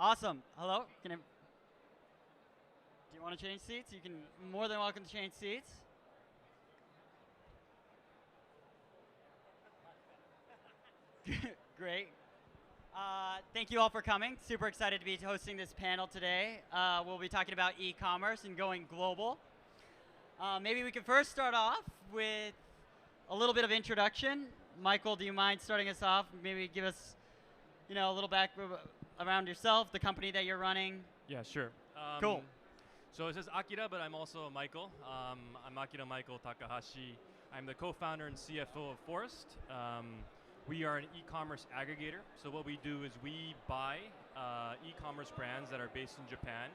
Awesome. Hello. Do you want to change seats? You can more than welcome to change seats. Great. Thank you all for coming. Super excited to be hosting this panel today. We'll be talking about e-commerce and going global. Maybe we can first start off with a little bit of introduction. Michael, do you mind starting us off? Maybe give us, a little back around yourself, the company that you're running. Yeah, sure. Cool. So it says Akira, but I'm also Michael. I'm Akira Michael Takahashi. I'm the co-founder and CFO of Forest. We are an e-commerce aggregator. So what we do is we buy e-commerce brands that are based in Japan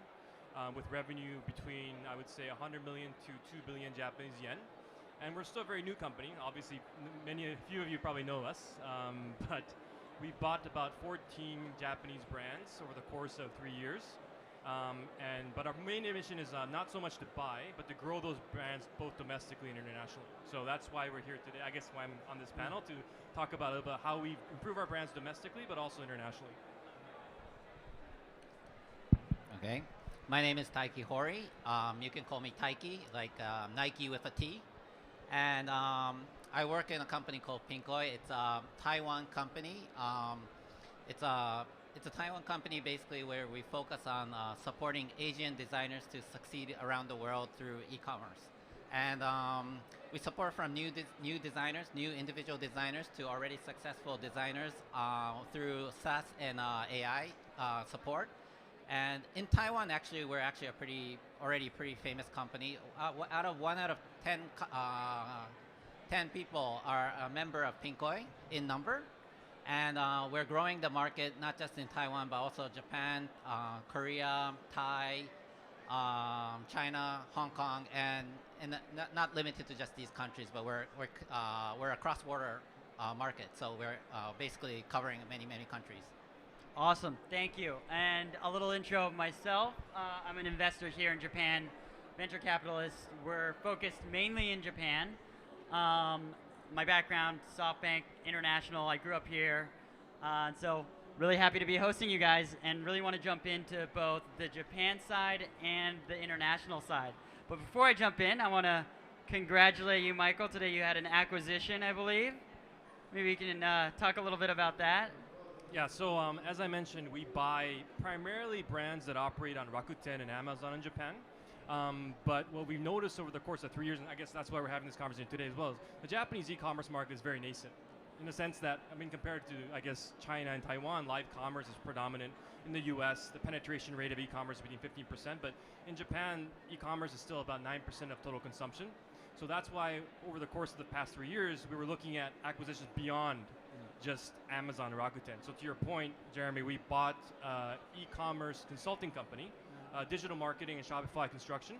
with revenue between, I would say, 100 million to 2 billion Japanese yen. And we're still a very new company. Obviously, a few of you probably know us, but we bought about 14 Japanese brands over the course of 3 years. But our main mission is not so much to buy, but to grow those brands both domestically and internationally. So that's why we're here today. I guess why I'm on this panel to talk about how we improve our brands domestically, but also internationally. Okay. My name is Taiki Hori. You can call me Taiki, like Nike with a T. And I work in a company called Pinkoi. It's a Taiwan company. It's a Taiwan company basically where we focus on supporting Asian designers to succeed around the world through e-commerce. And we support from new designers, new individual designers to already successful designers through SaaS and AI support. And in Taiwan, actually, we're actually already pretty famous company. One out of 10 people are a member of Pinkoi in number. And we're growing the market, not just in Taiwan, but also Japan, Korea, Thai, China, Hong Kong, and not limited to just these countries, but we're a cross-border market. So we're basically covering many countries. Awesome, thank you. And a little intro of myself. I'm an investor here in Japan, venture capitalist. We're focused mainly in Japan. My background, SoftBank International. I grew up here. And so really happy to be hosting you guys and really want to jump into both the Japan side and the international side. But before I jump in, I want to congratulate you, Michael. Today you had an acquisition, I believe. Maybe you can talk a little bit about that. Yeah, so as I mentioned, we buy primarily brands that operate on Rakuten and Amazon in Japan. But what we've noticed over the course of 3 years, and I guess that's why we're having this conversation today as well, is the Japanese e-commerce market is very nascent. In the sense that, compared to, I guess, China and Taiwan, live commerce is predominant. In the US, the penetration rate of e-commerce is between 15%, but in Japan, e-commerce is still about 9% of total consumption. So that's why, over the course of the past 3 years, we were looking at acquisitions beyond just Amazon and Rakuten. So to your point, Jeremy, we bought e-commerce consulting company, digital marketing and Shopify construction.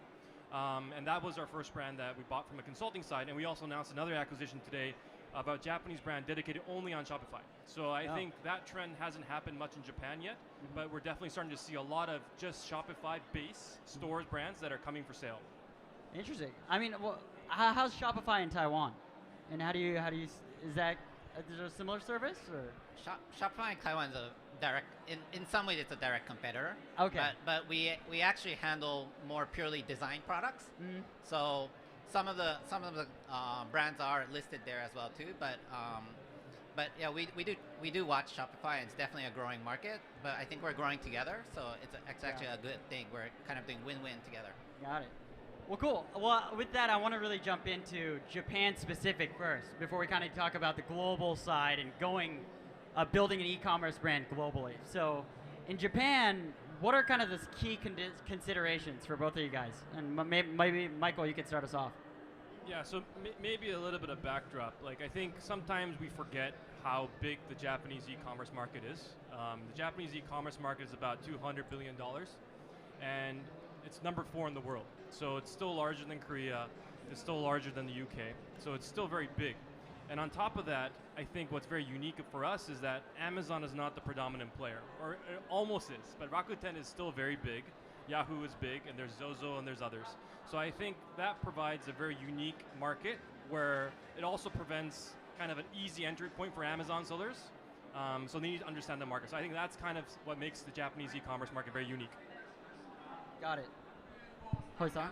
And that was our first brand that we bought from a consulting side. And we also announced another acquisition today about a Japanese brand dedicated only on Shopify. So I think that trend hasn't happened much in Japan yet, but we're definitely starting to see a lot of just Shopify-based stores brands that are coming for sale. Interesting. How's Shopify in Taiwan? And how do you, is there a similar service? Or? Shopify in Taiwan is a direct, in some ways it's a direct competitor. Okay. But we actually handle more purely design products. So some of the brands are listed there as well too. But yeah, we do watch Shopify, and it's definitely a growing market. But I think we're growing together, so it's actually a good thing. We're kind of doing win-win together. Got it. Well, cool. Well, with that, I want to really jump into Japan specific first, before we kind of talk about the global side and building an e-commerce brand globally. So, in Japan, what are kind of the key considerations for both of you guys? And maybe Michael, you could start us off. Yeah, so maybe a little bit of backdrop. I think sometimes we forget how big the Japanese e-commerce market is. The Japanese e-commerce market is about $200 billion, and it's number 4 in the world. So it's still larger than Korea, it's still larger than the UK, so it's still very big. And on top of that, I think what's very unique for us is that Amazon is not the predominant player, or it almost is, but Rakuten is still very big, Yahoo is big, and there's Zozo and there's others. So I think that provides a very unique market where it also prevents kind of an easy entry point for Amazon sellers. So they need to understand the market. So I think that's kind of what makes the Japanese e-commerce market very unique. Got it. Hoi-san?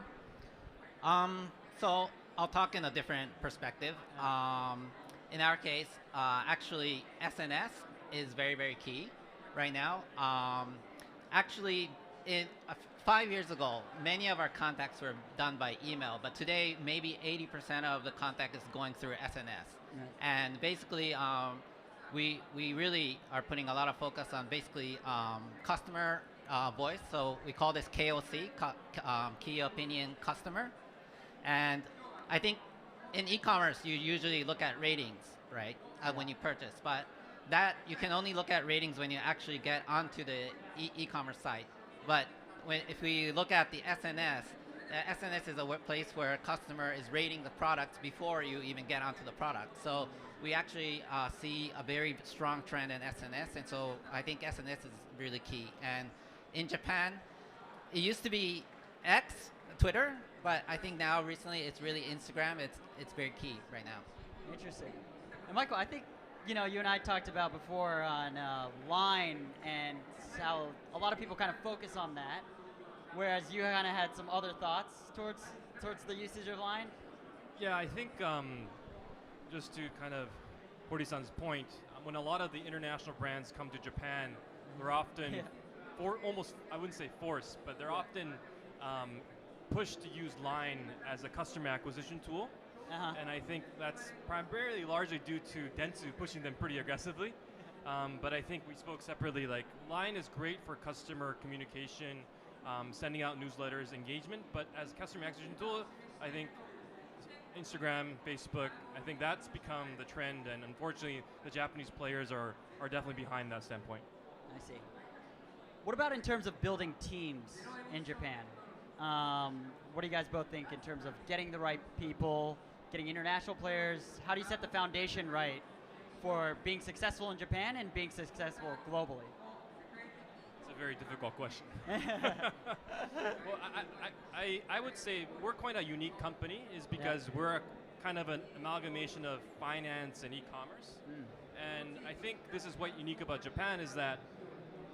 So I'll talk in a different perspective. In our case, actually SNS is very, very key right now. Actually, 5 years ago, many of our contacts were done by email, but today maybe 80% of the contact is going through SNS. Right. And basically, we really are putting a lot of focus on basically customer voice. So we call this KOC, Key Opinion Customer. And I think in e-commerce, you usually look at ratings, right, when you purchase. But that you can only look at ratings when you actually get onto the e-commerce site. But if we look at the SNS, SNS is a place where a customer is rating the products before you even get onto the product. So we actually see a very strong trend in SNS, and so I think SNS is really key. And in Japan, it used to be X, Twitter, but I think now recently it's really Instagram. It's very key right now. Interesting. And Michael, I think you and I talked about before on Line and how a lot of people kind of focus on that, whereas you kind of had some other thoughts towards the usage of Line. Yeah, I think just to kind of Hori-san's point, when a lot of the international brands come to Japan, they're often almost, I wouldn't say forced, but they're often pushed to use Line as a customer acquisition tool. And I think that's primarily largely due to Dentsu pushing them pretty aggressively. But I think we spoke separately, like Line is great for customer communication, sending out newsletters, engagement, but as customer acquisition tool, I think Instagram, Facebook, I think that's become the trend, and unfortunately the Japanese players are definitely behind that standpoint. I see. What about in terms of building teams in Japan? What do you guys both think in terms of getting the right people, getting international players? How do you set the foundation right for being successful in Japan and being successful globally? It's a very difficult question. Well, I would say we're quite a unique company is because we're kind of an amalgamation of finance and e-commerce. And I think this is what unique about Japan is that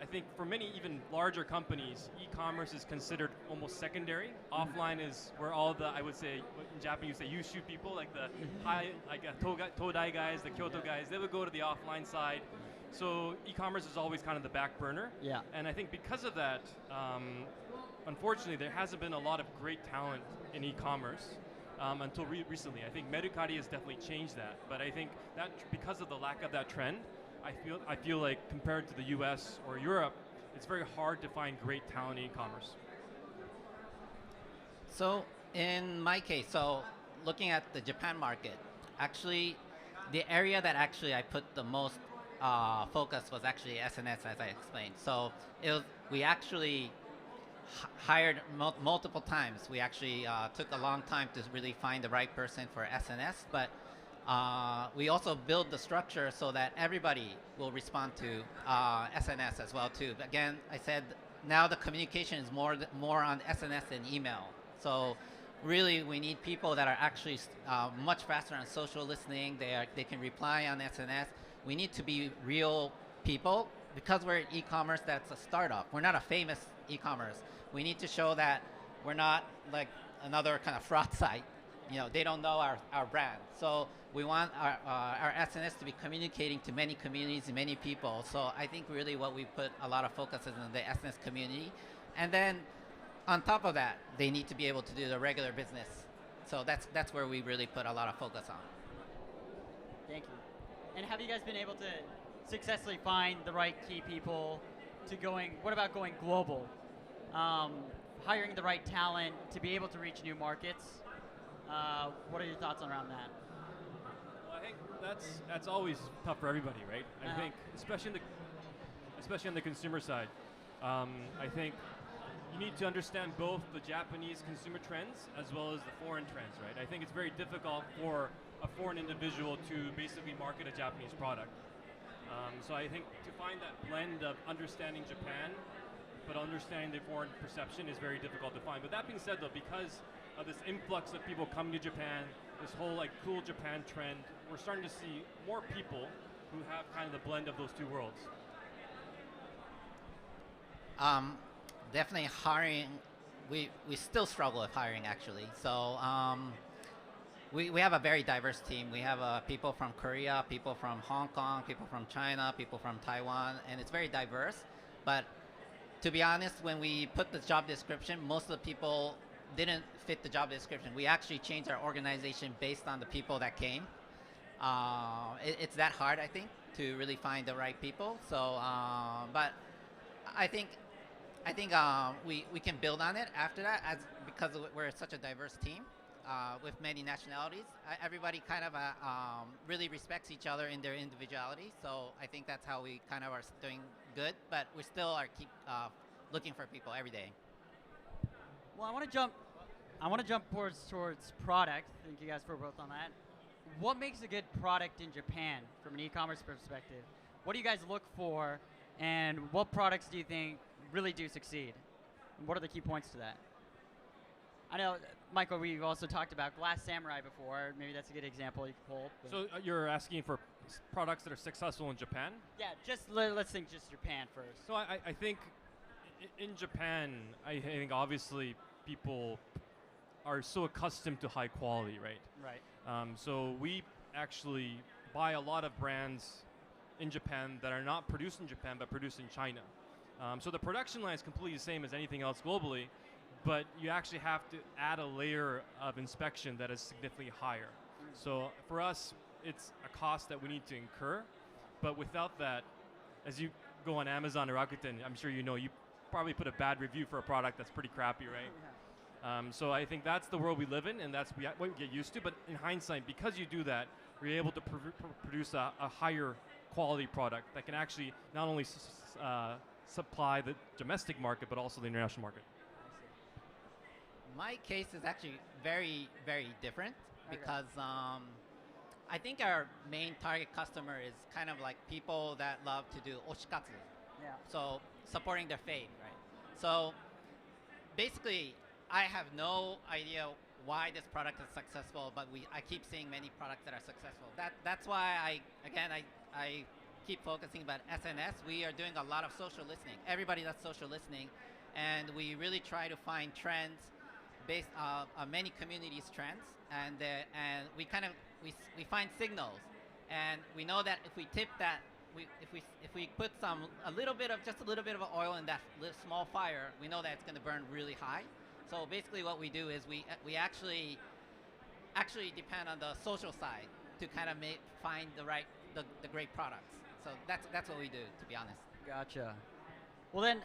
I think for many even larger companies, e-commerce is considered almost secondary. Offline is where all the, I would say, in Japanese you say Yushu people, like the high, like Todai guys, the Kyoto guys, they would go to the offline side. So e-commerce is always kind of the back burner. Yeah. And I think because of that, unfortunately, there hasn't been a lot of great talent in e-commerce until recently. I think Mercari has definitely changed that. But I think that because of the lack of that trend, I feel like compared to the US or Europe, it's very hard to find great talent in e-commerce. So in my case, so looking at the Japan market, actually the area that actually I put the most focus was actually SNS, as I explained. So we actually hired multiple times. We actually took a long time to really find the right person for SNS, but we also build the structure so that everybody will respond to SNS as well too. But again, I said now the communication is more on SNS than email. So really, we need people that are actually much faster on social listening. They can reply on SNS. We need to be real people because we're in e-commerce. That's a startup. We're not a famous e-commerce. We need to show that we're not like another kind of fraud site. They don't know our brand. So we want our SNS to be communicating to many communities and many people. So I think really what we put a lot of focus is on the SNS community. And then on top of that, they need to be able to do the regular business. So that's where we really put a lot of focus on. Thank you. And have you guys been able to successfully find the right key people what about going global? Hiring the right talent to be able to reach new markets? What are your thoughts around that? Well, I think that's always tough for everybody, right? I think, especially on the consumer side, I think you need to understand both the Japanese consumer trends as well as the foreign trends, right? I think it's very difficult for a foreign individual to basically market a Japanese product. So I think to find that blend of understanding Japan but understanding the foreign perception is very difficult to find. But that being said though, because of this influx of people coming to Japan, this whole like cool Japan trend, we're starting to see more people who have kind of the blend of those two worlds? Definitely hiring. We still struggle with hiring actually. So we have a very diverse team. We have people from Korea, people from Hong Kong, people from China, people from Taiwan, and it's very diverse. But to be honest, when we put the job description, most of the people didn't fit the job description. We actually changed our organization based on the people that came. It's that hard, I think, to really find the right people. So, but I think we can build on it after that, because we're such a diverse team with many nationalities. Everybody kind of really respects each other in their individuality. So I think that's how we kind of are doing good. But we still are keep looking for people every day. Well, I want to jump towards product. Thank you guys for both on that. What makes a good product in Japan from an e-commerce perspective? What do you guys look for, and what products do you think really do succeed? And what are the key points to that? I know, Michael, we've also talked about Glass Samurai before. Maybe that's a good example you can pull. So you're asking for products that are successful in Japan? Yeah, let's think just Japan first. So I think in Japan, I think obviously people are so accustomed to high quality, right? Right. So we actually buy a lot of brands in Japan that are not produced in Japan but produced in China. So the production line is completely the same as anything else globally, but you actually have to add a layer of inspection that is significantly higher. So for us, it's a cost that we need to incur, but without that, as you go on Amazon or Rakuten, I'm sure you know, you probably put a bad review for a product that's pretty crappy, right? Yeah. So I think that's the world we live in, and that's what we get used to. But in hindsight, because you do that, you're able to produce a higher quality product that can actually not only supply the domestic market, but also the international market. My case is actually very, very different because I think our main target customer is kind of like people that love to do oshikatsu. Yeah. So supporting their faith, right? So basically, I have no idea why this product is successful, but I keep seeing many products that are successful. That's why I keep focusing about SNS. We are doing a lot of social listening. Everybody does social listening, and we really try to find trends based on many communities' trends, and we we find signals, and we know that if we tip that, if we put a little bit of oil in that small fire, we know that it's going to burn really high. So basically, what we do is we actually depend on the social side to kind of find the great products. So that's what we do, to be honest. Gotcha. Well then,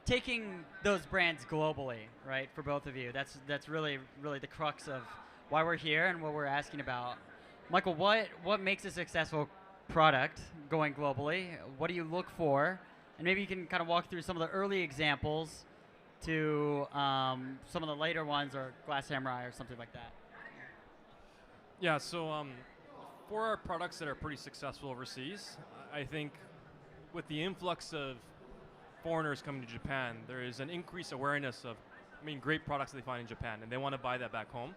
taking those brands globally, right, for both of you, that's really the crux of why we're here and what we're asking about. Michael, what makes a successful product going globally? What do you look for? And maybe you can kind of walk through some of the early examples to some of the later ones, or Glass Samurai or something like that. Yeah, so for our products that are pretty successful overseas, I think with the influx of foreigners coming to Japan, there is an increased awareness of, great products that they find in Japan, and they want to buy that back home.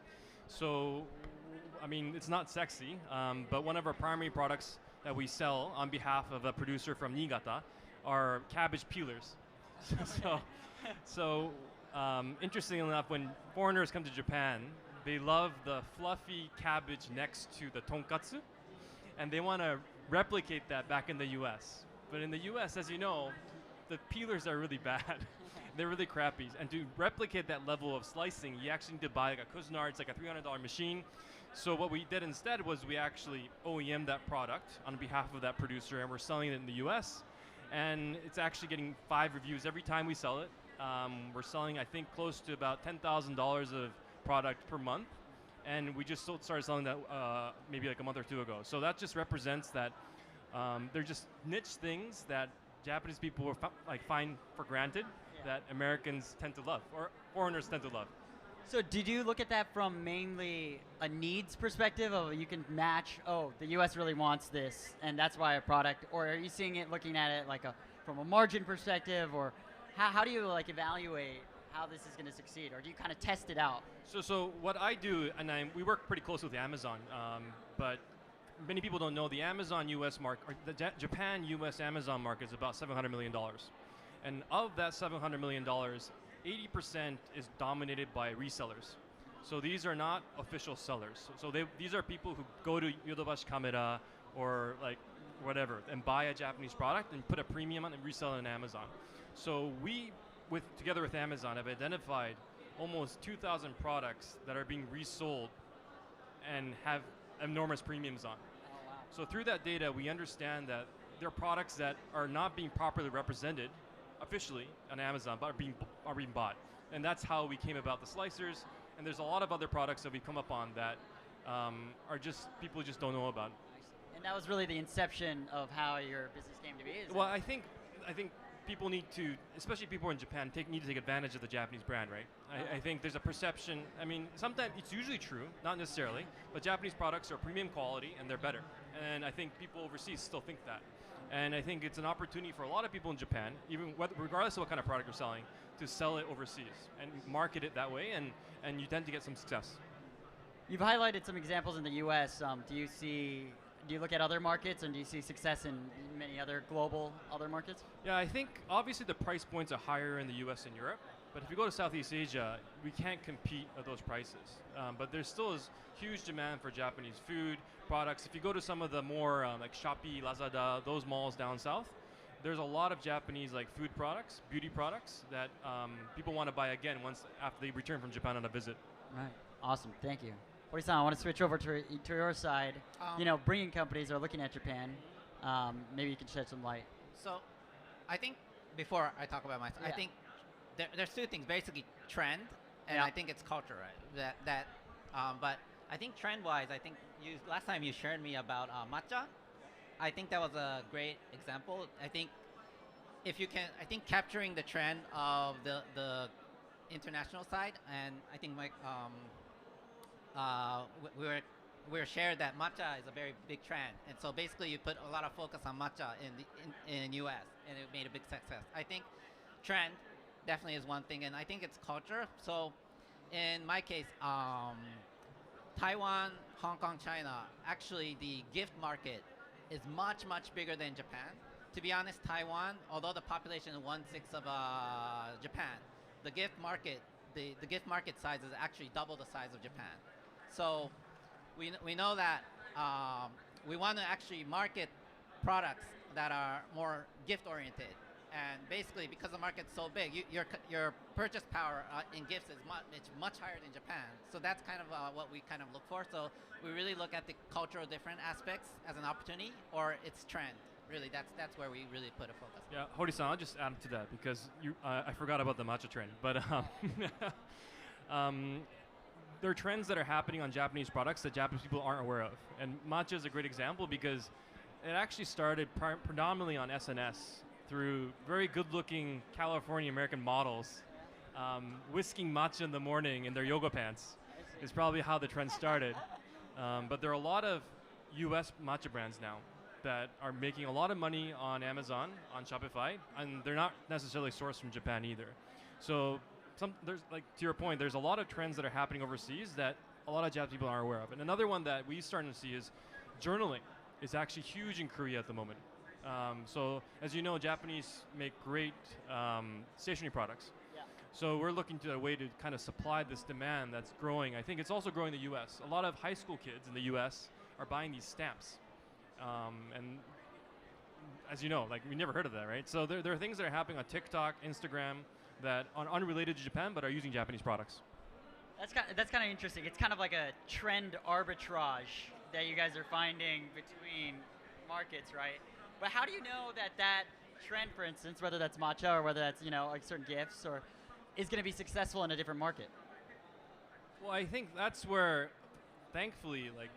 So, it's not sexy, but one of our primary products that we sell on behalf of a producer from Niigata are cabbage peelers. So interestingly enough, when foreigners come to Japan, they love the fluffy cabbage next to the tonkatsu, and they want to replicate that back in the US. But in the US, as you know, the peelers are really bad. They're really crappy. And to replicate that level of slicing, you actually need to buy like a Cuisinart, it's like a $300 machine. So what we did instead was we actually OEM that product on behalf of that producer, and we're selling it in the US. And it's actually getting 5 reviews every time we sell it. We're selling, I think, close to about $10,000 of product per month. And we just started selling that maybe like a month or two ago. So that just represents that they're just niche things that Japanese people will find for granted that Americans tend to love, or foreigners tend to love. So did you look at that from mainly a needs perspective of you can match, the US really wants this and that's why a product, or are you seeing it looking at it like from a margin perspective, or how do you evaluate how this is going to succeed, or do you kind of test it out? So what I do, and we work pretty close with Amazon, but many people don't know, the Amazon US market, or the Japan US Amazon market is about $700 million. And of that $700 million, 80% is dominated by resellers. So these are not official sellers. So these are people who go to Yodobashi Camera or like whatever and buy a Japanese product and put a premium on and resell it on Amazon. So we, together with Amazon, have identified almost 2,000 products that are being resold and have enormous premiums on. Oh, wow. So through that data, we understand that there are products that are not being properly represented officially on Amazon, but are being bought. And that's how we came about the slicers. And there's a lot of other products that we come up on that are just, people just don't know about. And that was really the inception of how your business came to be, is Well, it? I think people need to, especially people in Japan, need to take advantage of the Japanese brand, right? I think there's a perception, I mean, sometimes it's usually true, not necessarily, but Japanese products are premium quality and they're better. And I think people overseas still think that. And I think it's an opportunity for a lot of people in Japan, even regardless of what kind of product you're selling, to sell it overseas and market it that way, and you tend to get some success. You've highlighted some examples in the U.S. Do you look at other markets, and do you see success in many other global other markets? Yeah, I think obviously the price points are higher in the US and Europe, but if you go to Southeast Asia, we can't compete at those prices. But there still is huge demand for Japanese food products. If you go to some of the more like Shopee, Lazada, those malls down south, there's a lot of Japanese like food products, beauty products that people want to buy again after they return from Japan on a visit. Right. Awesome. Thank you. Hori-san, I want to switch over to your side. Bringing companies are looking at Japan. Maybe you can shed some light. So, I think before I talk about myself, I think there's two things. Basically, trend, and I think it's culture, right? But I think trend-wise, I think last time you shared me about matcha. I think that was a great example. I think if you can, I think capturing the trend of the international side, and I think we were shared that matcha is a very big trend, and so basically you put a lot of focus on matcha in US, and it made a big success. I think trend definitely is one thing, and I think it's culture. So in my case, Taiwan, Hong Kong, China, actually the gift market is much bigger than Japan. To be honest, Taiwan, although the population is 1/6 of Japan, the gift market size is actually double the size of Japan. So we know that we want to actually market products that are more gift oriented, and basically because the market's so big, your purchase power in gifts is much higher than Japan. So that's kind of what we kind of look for. So we really look at the cultural different aspects as an opportunity, or its trend. Really, that's where we really put a focus. Yeah, Hori-san, I'll just add to that because I forgot about the matcha trend, but there are trends that are happening on Japanese products that Japanese people aren't aware of, and matcha is a great example because it actually started predominantly on SNS through very good-looking California American models whisking matcha in the morning in their yoga pants. Is probably how the trend started. But there are a lot of US matcha brands now that are making a lot of money on Amazon, on Shopify, and they're not necessarily sourced from Japan either. So there's, like, to your point, there's a lot of trends that are happening overseas that a lot of Japanese people aren't aware of. And another one that we're starting to see is journaling is actually huge in Korea at the moment. So as you know, Japanese make great stationery products. Yeah. So we're looking to a way to kind of supply this demand that's growing. I think it's also growing in the US. A lot of high school kids in the US are buying these stamps. And as you know, like, we never heard of that, right? So there are things that are happening on TikTok, Instagram, that are unrelated to Japan but are using Japanese products. That's kind of interesting. It's kind of like a trend arbitrage that you guys are finding between markets, right? But how do you know that trend, for instance, whether that's matcha or whether that's, like certain gifts, or is going to be successful in a different market? Well, I think that's where, thankfully, like,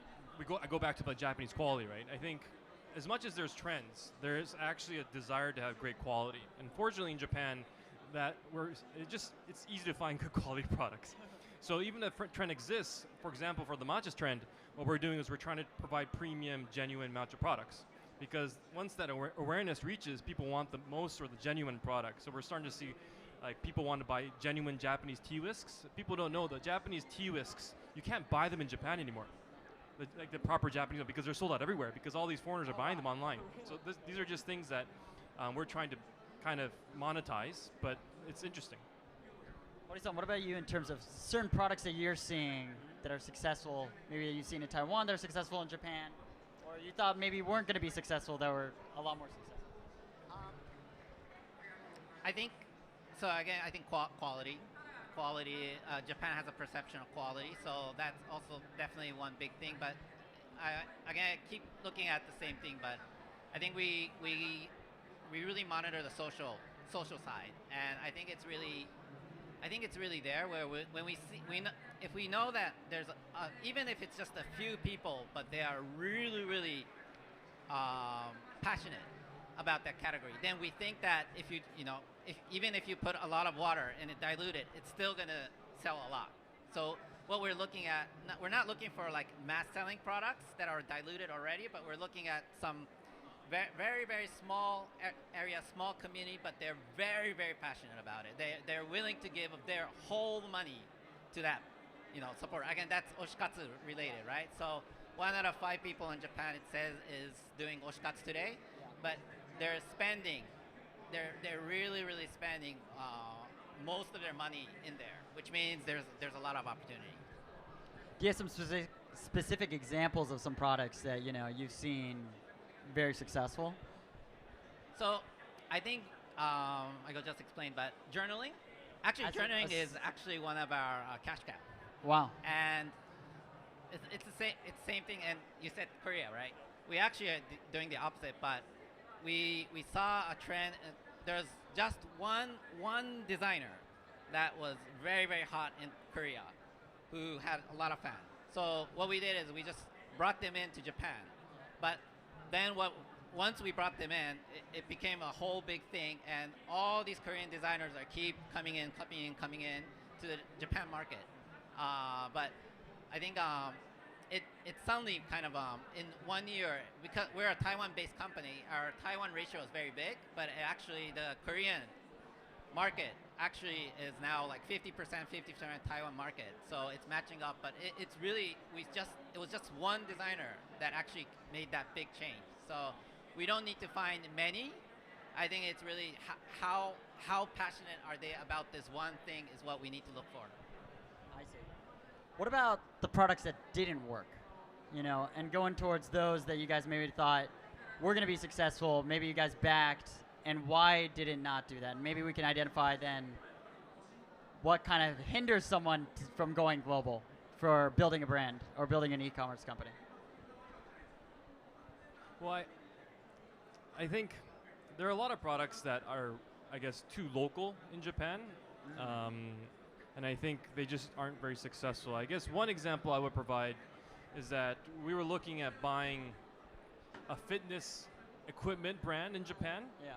I go back to the Japanese quality, right? I think as much as there's trends, there's actually a desire to have great quality. And fortunately in Japan, it's easy to find good quality products. So even if a trend exists, for example, for the matcha trend, what we're doing is we're trying to provide premium, genuine matcha products. Because once that awareness reaches, people want the most or the genuine product. So we're starting to see, like, people want to buy genuine Japanese tea whisks. People don't know the Japanese tea whisks, you can't buy them in Japan anymore. the proper Japanese, because they're sold out everywhere, because all these foreigners are buying them online. So these are just things that we're trying to kind of monetize, but it's interesting. What about you in terms of certain products that you're seeing that are successful, maybe that you've seen in Taiwan that are successful in Japan, or you thought maybe weren't going to be successful that were a lot more successful? I think, so again, I think quality. Japan has a perception of quality, so that's also definitely one big thing. But I keep looking at the same thing, but I think we really monitor the social side, and I think it's really there where when we see if we know that there's even if it's just a few people, but they are really passionate about that category, then we think that if even if you put a lot of water and it dilute it, it's still gonna sell a lot. So what we're looking at, we're not looking for like mass selling products that are diluted already, but we're looking at some very small area, small community, but they're very passionate about it. They're willing to give their whole money to that, support. Again, that's oshikatsu related, right? So 1 out of 5 people in Japan, it says, is doing oshikatsu today, but they're spending, they're really spending most of their money in there, which means there's a lot of opportunity. Do you have some specific examples of some products that you've seen very successful? So I think I will just explain, but journaling. Actually, journaling is actually one of our cash cow. Wow. And it's the same thing. And you said Korea, right? We actually are doing the opposite, but we saw a trend. There's just one designer that was very hot in Korea, who had a lot of fans. So what we did is we just brought them into Japan, but then once we brought them in, it became a whole big thing, and all these Korean designers are keep coming in to the Japan market. But I think it suddenly kind of in 1 year, because we're a Taiwan-based company, our Taiwan ratio is very big, but actually the Korean market actually is now like 50% Taiwan market, so it's matching up. But it's really it was just one designer that actually made that big change. So we don't need to find many. I think it's really how passionate are they about this one thing is what we need to look for. I see. What about the products that didn't work? And going towards those that you guys maybe thought were going to be successful, maybe you guys backed, and why did it not do that? And maybe we can identify then what kind of hinders someone from going global for building a brand or building an e-commerce company. Well, I think there are a lot of products that are, I guess, too local in Japan, and I think they just aren't very successful. I guess one example I would provide is that we were looking at buying a fitness equipment brand in Japan. Yeah.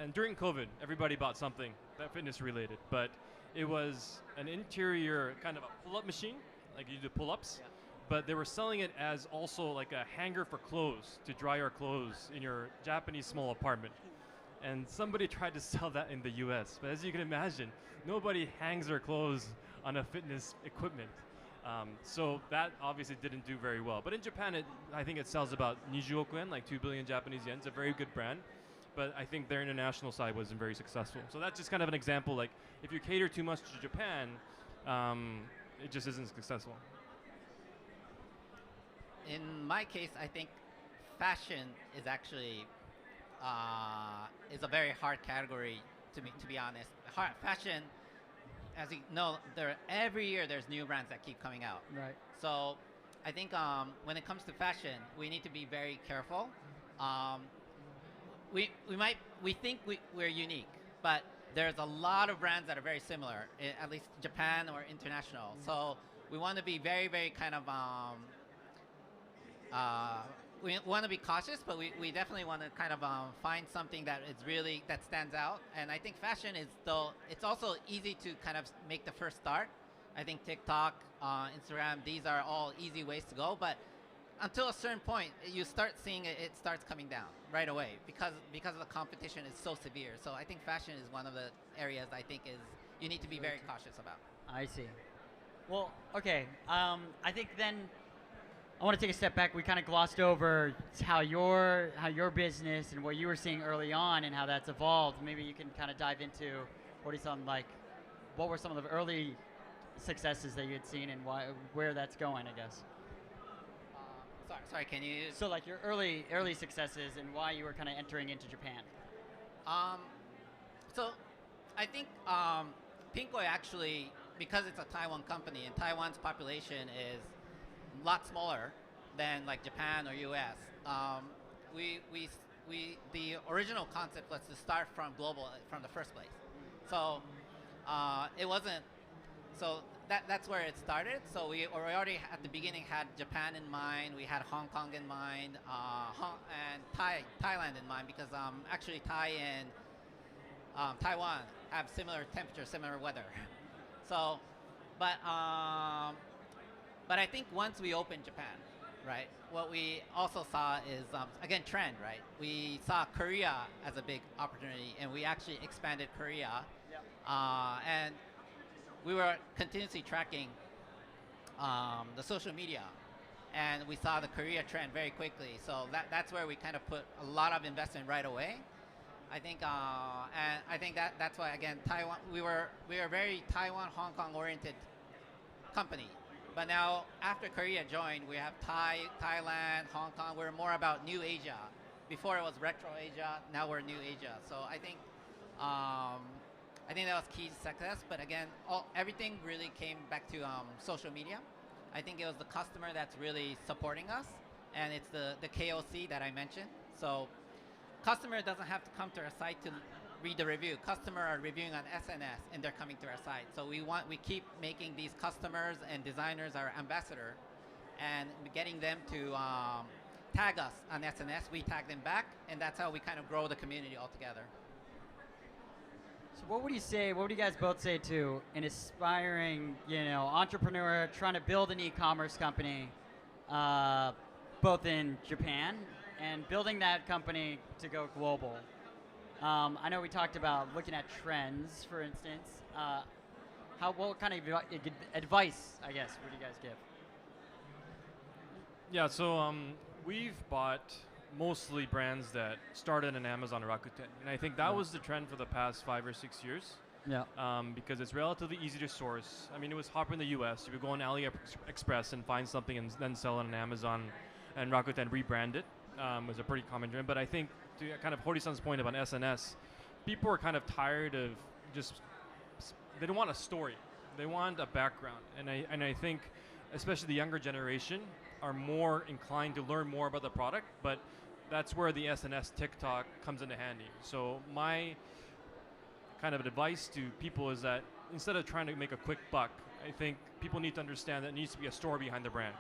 And during COVID, everybody bought something that fitness related, but it was an interior kind of a pull-up machine, like you do pull-ups, but they were selling it as also like a hanger for clothes to dry your clothes in your Japanese small apartment. And somebody tried to sell that in the US, but as you can imagine, nobody hangs their clothes on a fitness equipment. So that obviously didn't do very well. But in Japan, I think it sells about 20 oku yen, like 2 billion Japanese yen. It's a very good brand. But I think their international side wasn't very successful. So that's just kind of an example, like if you cater too much to Japan, it just isn't successful. In my case, I think fashion is actually is a very hard category to be honest. Fashion, as you know, every year there's new brands that keep coming out. Right. So I think when it comes to fashion, we need to be very careful. We think we're unique, but there's a lot of brands that are very similar, at least Japan or international. So we want to be very kind of we want to be cautious, but we definitely want to kind of find something that stands out. And I think fashion is it's also easy to kind of make the first start. I think TikTok, Instagram, these are all easy ways to go, but until a certain point, you start seeing it starts coming down right away because the competition is so severe. So I think fashion is one of the areas I think you need to be very cautious about. I see. Well, okay. I think then I want to take a step back. We kind of glossed over how your business and what you were seeing early on and how that's evolved. Maybe you can kind of dive into like what were some of the early successes that you had seen and where that's going, I guess. Sorry, can you? So like your early successes and why you were kind of entering into Japan. So I think Pinkoi actually, because it's a Taiwan company and Taiwan's population is a lot smaller than like Japan or US, the original concept was to start from global from the first place. So it wasn't, so that's where it started. So we already at the beginning had Japan in mind, we had Hong Kong in mind, and Thailand in mind, because actually Thai and Taiwan have similar temperature, similar weather. So, but I think once we opened Japan, right, what we also saw is, again, trend, right? We saw Korea as a big opportunity, and we actually expanded Korea. Yep. And we were continuously tracking the social media, and we saw the Korea trend very quickly. So that's where we kind of put a lot of investment right away. I think, and I think that's why, again, Taiwan. We were very Taiwan, Hong Kong oriented company. But now after Korea joined, we have Thailand, Hong Kong. We're more about New Asia. Before it was Retro Asia. Now we're New Asia. So I think that was key to success. But again, everything really came back to social media. I think it was the customer that's really supporting us, and it's the KOC that I mentioned. So customer doesn't have to come to our site to read the review. Customer are reviewing on SNS and they're coming to our site. So we keep making these customers and designers our ambassador, and getting them to tag us on SNS. We tag them back, and that's how we kind of grow the community altogether. So what would you guys both say to an aspiring, entrepreneur trying to build an e-commerce company, both in Japan and building that company to go global? I know we talked about looking at trends, for instance. What kind of advice, I guess, would you guys give? Yeah, so we've bought mostly brands that started in Amazon or Rakuten, and I think that was the trend for the past 5 or 6 years. Yeah. Because it's relatively easy to source. I mean, it was hot in the US. You could go on AliExpress and find something and then sell it on Amazon, and Rakuten rebrand it. Was a pretty common trend. But I think, to kind of Hori-san's point about SNS, people are kind of tired of they don't want a story. They want a background. And I think, especially the younger generation, are more inclined to learn more about the product, but that's where the SNS TikTok comes into handy. So my kind of advice to people is that instead of trying to make a quick buck, I think people need to understand that there needs to be a story behind the brand.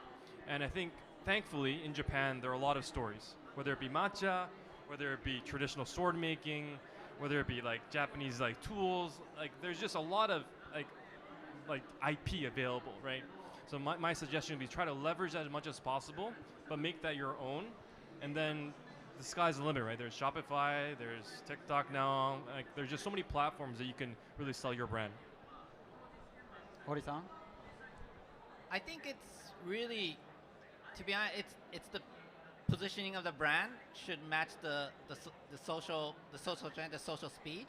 And I think, thankfully, in Japan, there are a lot of stories, whether it be matcha, whether it be traditional sword making, whether it be like Japanese like tools, like there's just a lot of like IP available, right? So my suggestion would be try to leverage that as much as possible, but make that your own, and then the sky's the limit, right? There's Shopify, there's TikTok now, like there's just so many platforms that you can really sell your brand. Hori-san? I think it's really, to be honest, it's the positioning of the brand should match the social trend, the social speed.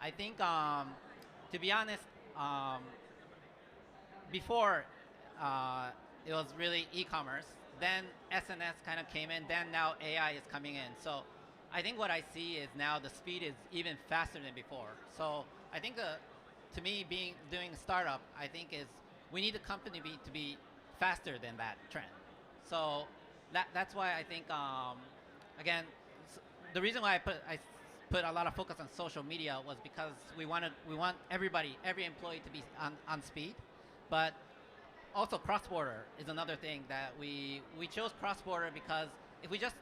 I think, to be honest, before it was really e-commerce, then SNS kind of came in, then now AI is coming in. So I think what I see is now the speed is even faster than before. So I think to me, doing a startup, I think is we need the company to be faster than that trend. So that's why I think, again, the reason why I put a lot of focus on social media was because we want every employee to be on speed, but also cross-border is another thing that we chose cross-border because if we just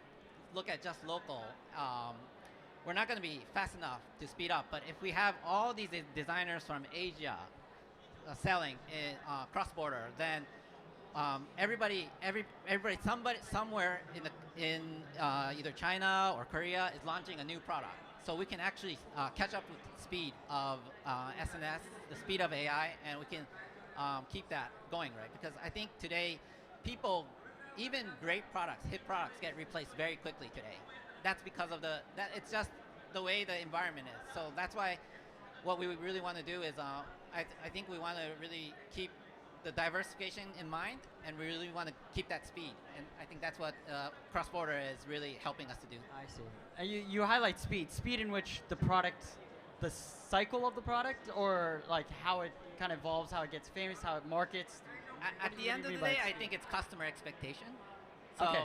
look at just local, we're not going to be fast enough to speed up. But if we have all these designers from Asia selling in cross-border, then somebody somewhere in either China or Korea is launching a new product. So we can actually catch up with the speed of SNS, the speed of AI, and we can keep that going, right? Because I think today people, even great products, hit products, get replaced very quickly today. That's because of it's just the way the environment is. So that's why what we really want to do is, I think we want to really keep the diversification in mind, and we really want to keep that speed. And I think that's what cross-border is really helping us to do. I see. And you highlight speed in which the product, the cycle of the product, or like how it kind of evolves, how it gets famous, how it markets. At the end of the day, I think it's customer expectation. So Okay.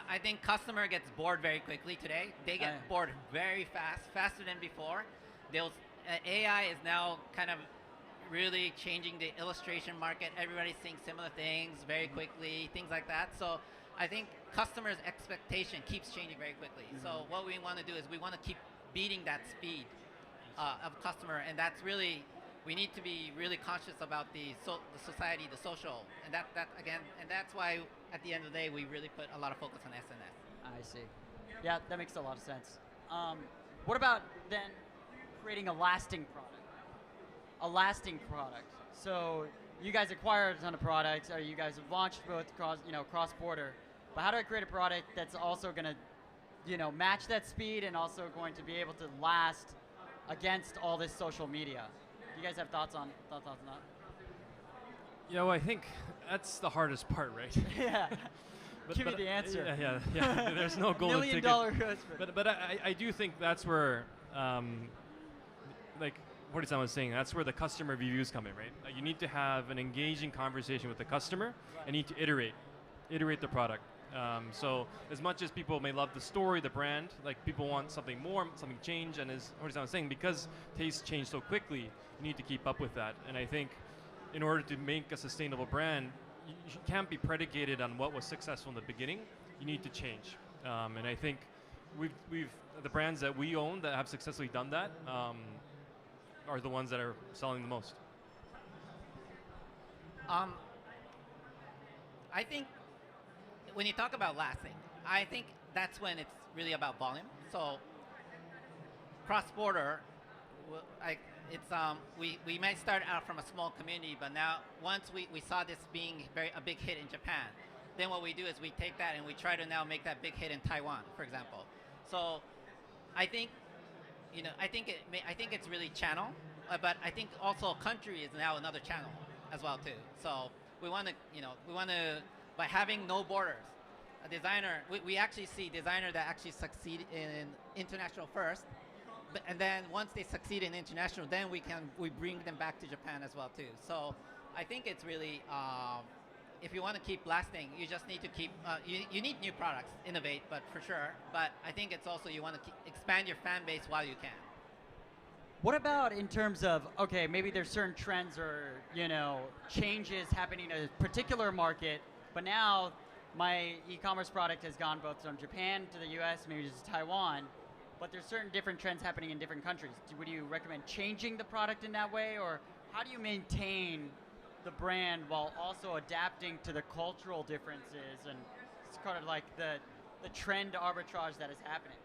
I think customer gets bored very quickly today. They get bored very fast, faster than before. AI is now kind of really changing the illustration market. Everybody's seeing similar things very quickly, things like that. So I think customers' expectation keeps changing very quickly. So what we want to do is we want to keep beating that speed of customer, and that's really, we need to be really conscious about the society, the social, and that again, and that's why at the end of the day we really put a lot of focus on SNS. I see. Yeah, that makes a lot of sense. What about then creating a lasting product? A lasting product. So you guys acquired a ton of products, or you guys have launched both cross-border. But how do I create a product that's also going to, match that speed and also going to be able to last against all this social media? Do you guys have thoughts on that? Yeah, well, I think that's the hardest part, right? Yeah. Give me the answer. Yeah. There's no golden ticket. $1 million question. But I do think that's where, like Hori-san was saying, that's where the customer reviews come in, right? Like you need to have an engaging conversation with the customer and need to iterate the product. So as much as people may love the story, the brand, like people want something more, something change, and as Hori-san was saying, because tastes change so quickly, you need to keep up with that. And I think in order to make a sustainable brand, you can't be predicated on what was successful in the beginning. You need to change. And I think we've the brands that we own that have successfully done that are the ones that are selling the most. I think when you talk about lasting, I think that's when it's really about volume. So cross-border, we might start out from a small community, but now once we saw this being a big hit in Japan, then what we do is we take that and we try to now make that big hit in Taiwan, for example. So I think, I think it's really channel, but I think also country is now another channel as well too. So we want to, by having no borders, a designer, we actually see designer that actually succeed in international first, and then once they succeed in international, then we bring them back to Japan as well too. So I think it's really, if you want to keep lasting, you just need to keep, you need new products, innovate, but for sure. But I think it's also you want to expand your fan base while you can. What about in terms of, okay, maybe there's certain trends or, changes happening in a particular market, but now my e-commerce product has gone both from Japan to the US, maybe just Taiwan, but there's certain different trends happening in different countries. Would you recommend changing the product in that way, or how do you maintain the brand while also adapting to the cultural differences and it's kind of like the trend arbitrage that is happening?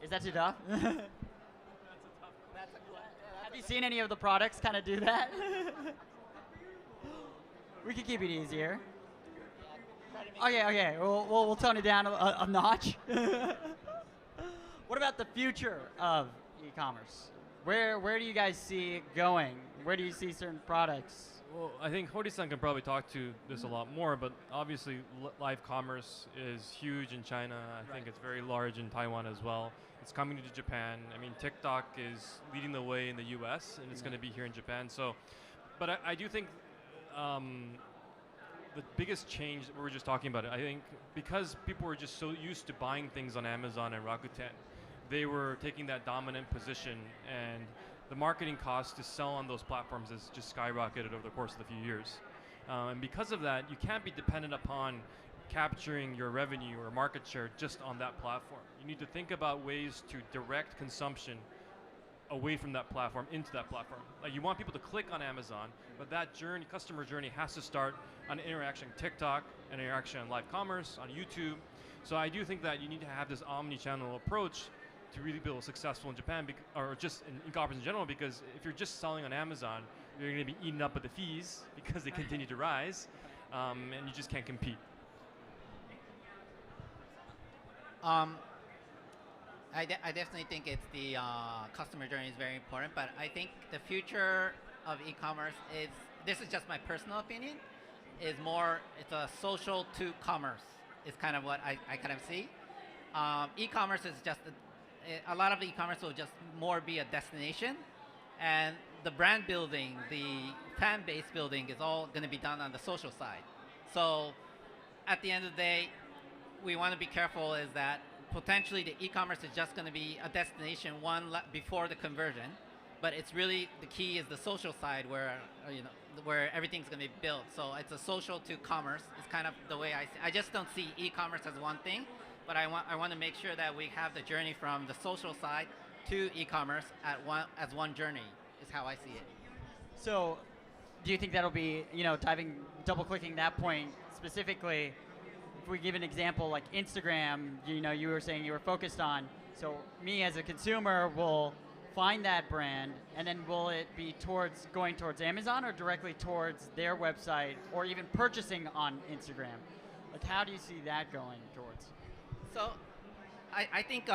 Is that too tough? That's a tough question. Have you seen any of the products kind of do that? We could keep it easier. Okay. We'll tone it down a notch. What about the future of e-commerce? Where do you guys see it going? Where do you see certain products? Well, I think Hori-san can probably talk to this a lot more, but obviously live commerce is huge in China. I think it's very large in Taiwan as well. It's coming to Japan. I mean, TikTok is leading the way in the US, and it's going to be here in Japan. So, but I do think the biggest change that we were just talking about, I think because people were just so used to buying things on Amazon and Rakuten, they were taking that dominant position, and the marketing cost to sell on those platforms has just skyrocketed over the course of the few years. And because of that, you can't be dependent upon capturing your revenue or market share just on that platform. You need to think about ways to direct consumption away from that platform into that platform. Like you want people to click on Amazon, but that journey, customer journey, has to start on an interaction on TikTok, an interaction on live commerce, on YouTube. So I do think that you need to have this omni-channel approach to really be successful in Japan, or just in e-commerce in general, because if you're just selling on Amazon, you're going to be eaten up with the fees because they continue to rise. and you just can't compete. I definitely think it's the customer journey is very important, but I think the future of e-commerce is, this is just my personal opinion, is more, it's a social to commerce is kind of what I kind of see. E-commerce is just, a lot of the e-commerce will just more be a destination, and the brand building, the fan base building is all going to be done on the social side. So at the end of the day, we want to be careful is that potentially the e-commerce is just going to be a destination before the conversion, but it's really, the key is the social side where, where everything's going to be built. So it's a social to commerce. It's kind of the way I see. I just don't see e-commerce as one thing, but I want to make sure that we have the journey from the social side to e-commerce as one journey is how I see it. So do you think that'll be, double-clicking that point specifically, if we give an example like Instagram, you were saying you were focused on, so me as a consumer will find that brand, and then will it be going towards Amazon or directly towards their website, or even purchasing on Instagram? Like, how do you see that going towards? So I think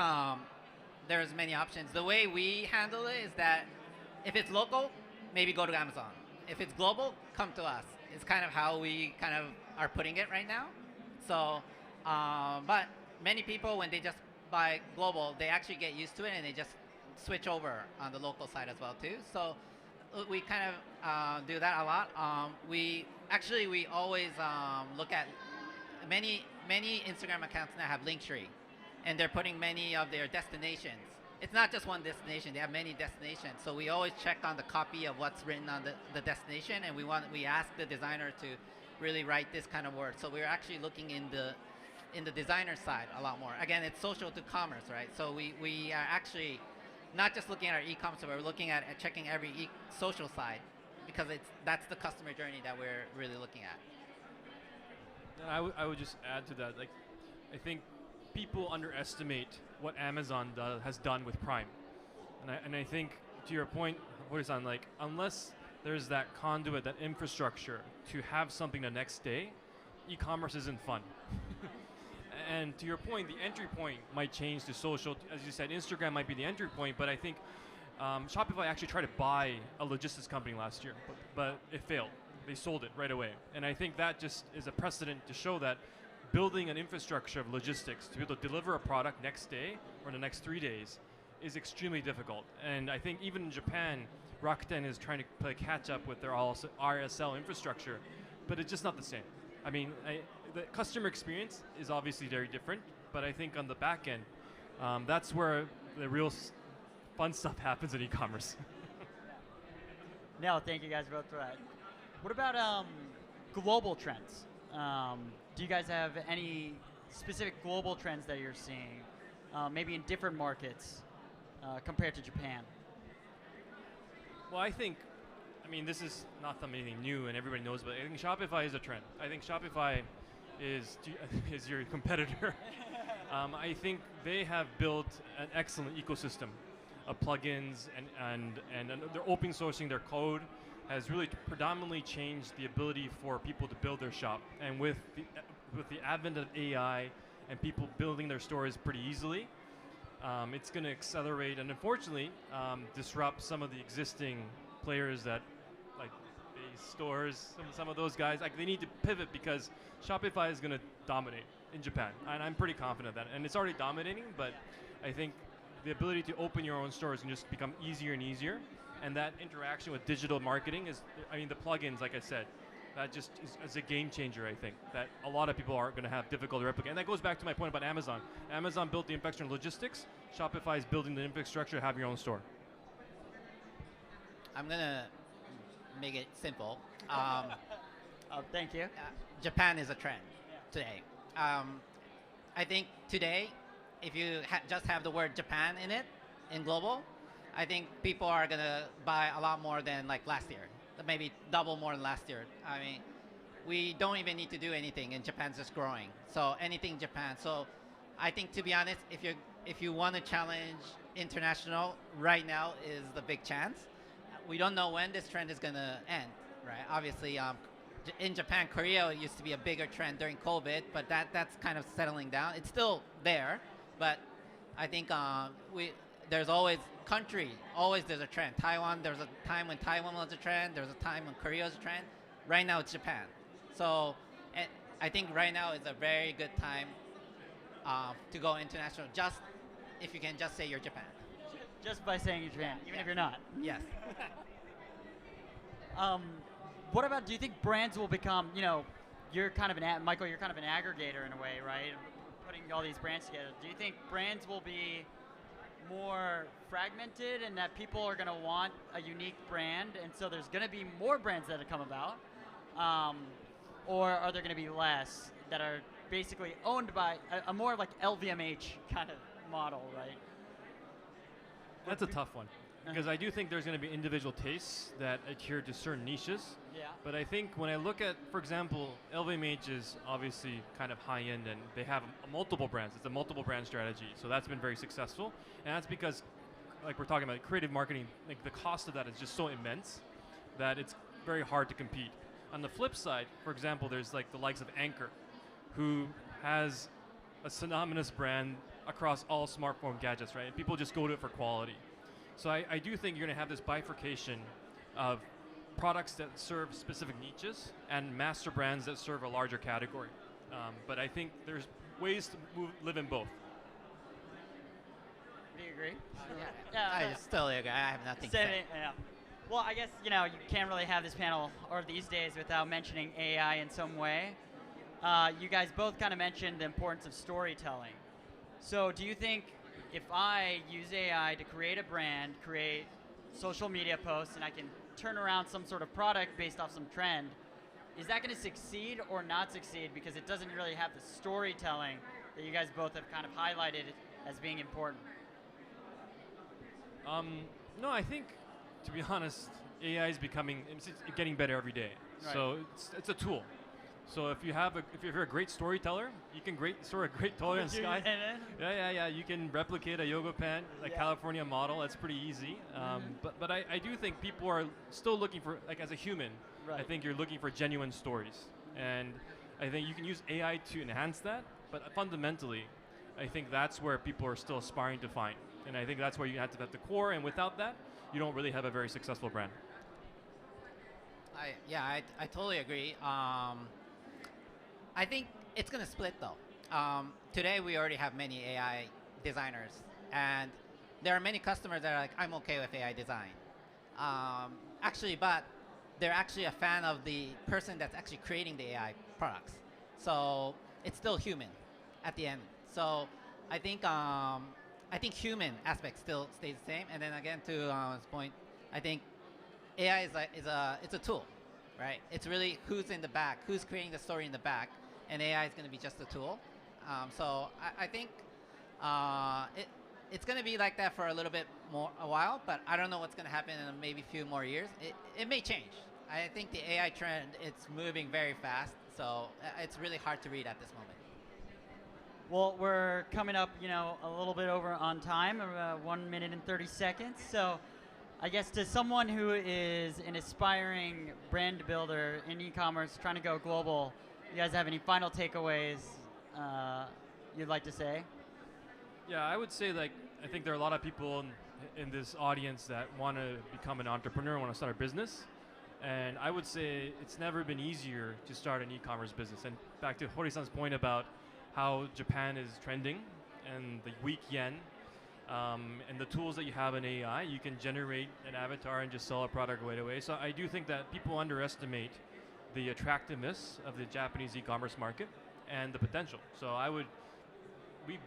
there's many options. The way we handle it is that if it's local, maybe go to Amazon. If it's global, come to us. It's kind of how we kind of are putting it right now. So, but many people, when they just buy global, they actually get used to it and they just switch over on the local side as well too. So we kind of do that a lot. We always look at many Instagram accounts now have Linktree, and they're putting many of their destinations. It's not just one destination; they have many destinations. So we always check on the copy of what's written on the destination, and we ask the designer to really write this kind of word. So we're actually looking in the designer side a lot more. Again, it's social to commerce, right? So we are actually not just looking at our e-commerce, but we're looking at checking every social side, because that's the customer journey that we're really looking at. I would just add to that, like, I think people underestimate what Amazon has done with Prime, and I think to your point, Hori-san, like, unless there's that conduit, that infrastructure to have something the next day, e-commerce isn't fun. And to your point, the entry point might change to social. As you said, Instagram might be the entry point, but I think Shopify actually tried to buy a logistics company last year, but it failed. They sold it right away. And I think that just is a precedent to show that building an infrastructure of logistics to be able to deliver a product next day or the next 3 days is extremely difficult. And I think even in Japan, Rakuten is trying to play catch up with their RSL infrastructure, but it's just not the same. I mean, the customer experience is obviously very different, but I think on the back end, that's where the real fun stuff happens in e-commerce. No, thank you guys both for that. What about global trends? Do you guys have any specific global trends that you're seeing, maybe in different markets compared to Japan? Well, I mean, this is not something new and everybody knows, but I think Shopify is a trend. I think Shopify is your competitor. I think they have built an excellent ecosystem of plugins, and they're open sourcing their code has really predominantly changed the ability for people to build their shop. And with the advent of AI and people building their stores pretty easily, it's going to accelerate and unfortunately disrupt some of the existing players that, like base stores, some of those guys, like, they need to pivot because Shopify is going to dominate in Japan, and I'm pretty confident of that. And it's already dominating, but I think the ability to open your own stores can just become easier and easier, and that interaction with digital marketing is, I mean, the plugins, like I said, that just is a game changer, I think, that a lot of people are going to have difficulty replicating. And that goes back to my point about Amazon. Amazon built the infrastructure in logistics. Shopify is building the infrastructure to have your own store. I'm going to make it simple. Thank you. Japan is a trend today. I think today, if you just have the word Japan in it, in global, I think people are going to buy a lot more than like last year, maybe double more than last year. I mean, we don't even need to do anything, and Japan's just growing. So anything Japan. So I think, to be honest, if you want to challenge international, right now is the big chance. We don't know when this trend is going to end, right? Obviously, in Japan, Korea used to be a bigger trend during COVID, but that's kind of settling down. It's still there, but I think there's always there's a trend. Taiwan, there was a time when Taiwan was a trend. There was a time when Korea was a trend. Right now it's Japan. So I think right now is a very good time to go international. Just if you can just say you're Japan. Just by saying you're Japan, even if you're not. Yes. What about, do you think brands will become, you're kind of Michael, you're kind of an aggregator in a way, right? Putting all these brands together. Do you think brands will be more fragmented and that people are going to want a unique brand, and so there's going to be more brands that have come about? Or are there going to be less that are basically owned by a more like LVMH kind of model, right? That's a tough one. Because I do think there's going to be individual tastes that adhere to certain niches. Yeah. But I think when I look at, for example, LVMH is obviously kind of high-end, and they have multiple brands. It's a multiple brand strategy. So that's been very successful. And that's because, like we're talking about, creative marketing, like the cost of that is just so immense that it's very hard to compete. On the flip side, for example, there's like the likes of Anker, who has a synonymous brand across all smartphone gadgets, right? And people just go to it for quality. So I do think you're going to have this bifurcation of products that serve specific niches and master brands that serve a larger category. But I think there's ways to live in both. Do you agree? I still agree. I have nothing to say. Yeah. Well, I guess, you can't really have this panel or these days without mentioning AI in some way. You guys both kind of mentioned the importance of storytelling. So do you think if I use AI to create a brand, create social media posts, and I can turn around some sort of product based off some trend, is that going to succeed or not succeed because it doesn't really have the storytelling that you guys both have kind of highlighted as being important? No, I think, to be honest, AI is getting better every day. Right. So it's a tool. So if you're a great storyteller, you can store a great toy in the sky. Yeah. You can replicate a yoga pen, like California model. That's pretty easy. But I do think people are still looking for, like as a human, I think you're looking for genuine stories. And I think you can use AI to enhance that. But fundamentally, I think that's where people are still aspiring to find. And I think that's where you have to have the core. And without that, you don't really have a very successful brand. I totally agree. I think it's going to split though. Today we already have many AI designers, and there are many customers that are like, I'm okay with AI design. But they're actually a fan of the person that's actually creating the AI products. So it's still human at the end. So I think human aspect still stays the same. And then again, to this point, I think AI it's a tool, right? It's really who's in the back, who's creating the story in the back, and AI is going to be just a tool. So I think it's going to be like that for a while, but I don't know what's going to happen in maybe a few more years. It may change. I think the AI trend, it's moving very fast, so it's really hard to read at this moment. Well, we're coming up, a little bit over on time, 1 minute and 30 seconds. So I guess to someone who is an aspiring brand builder in e-commerce, trying to go global, you guys have any final takeaways you'd like to say? Yeah, I would say I think there are a lot of people in this audience that want to become an entrepreneur, want to start a business. And I would say it's never been easier to start an e-commerce business. And back to Hori-san's point about how Japan is trending and the weak yen, and the tools that you have in AI, you can generate an avatar and just sell a product right away. So I do think that people underestimate the attractiveness of the Japanese e-commerce market and the potential. So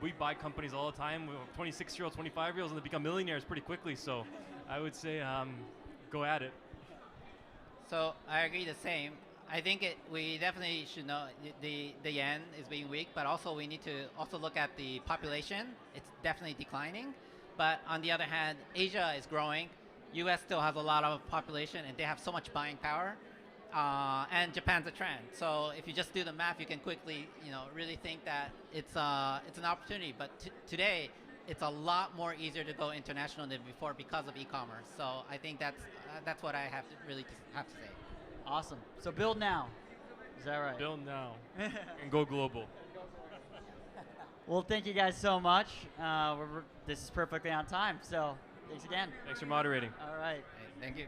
we buy companies all the time, 26-year-olds, 25-year-olds, and they become millionaires pretty quickly. So I would say go at it. So I agree the same. I think we definitely should know the yen is being weak, but also we need to also look at the population. It's definitely declining. But on the other hand, Asia is growing. US still has a lot of population, and they have so much buying power. And Japan's a trend. So if you just do the math, you can quickly, really think that it's an opportunity. But today, it's a lot more easier to go international than before because of e-commerce. So I think that's what I have to say. Awesome. So build now. Is that right? Build now and go global. Well, thank you guys so much. This is perfectly on time, so thanks again. Thanks for moderating. All right. Thank you.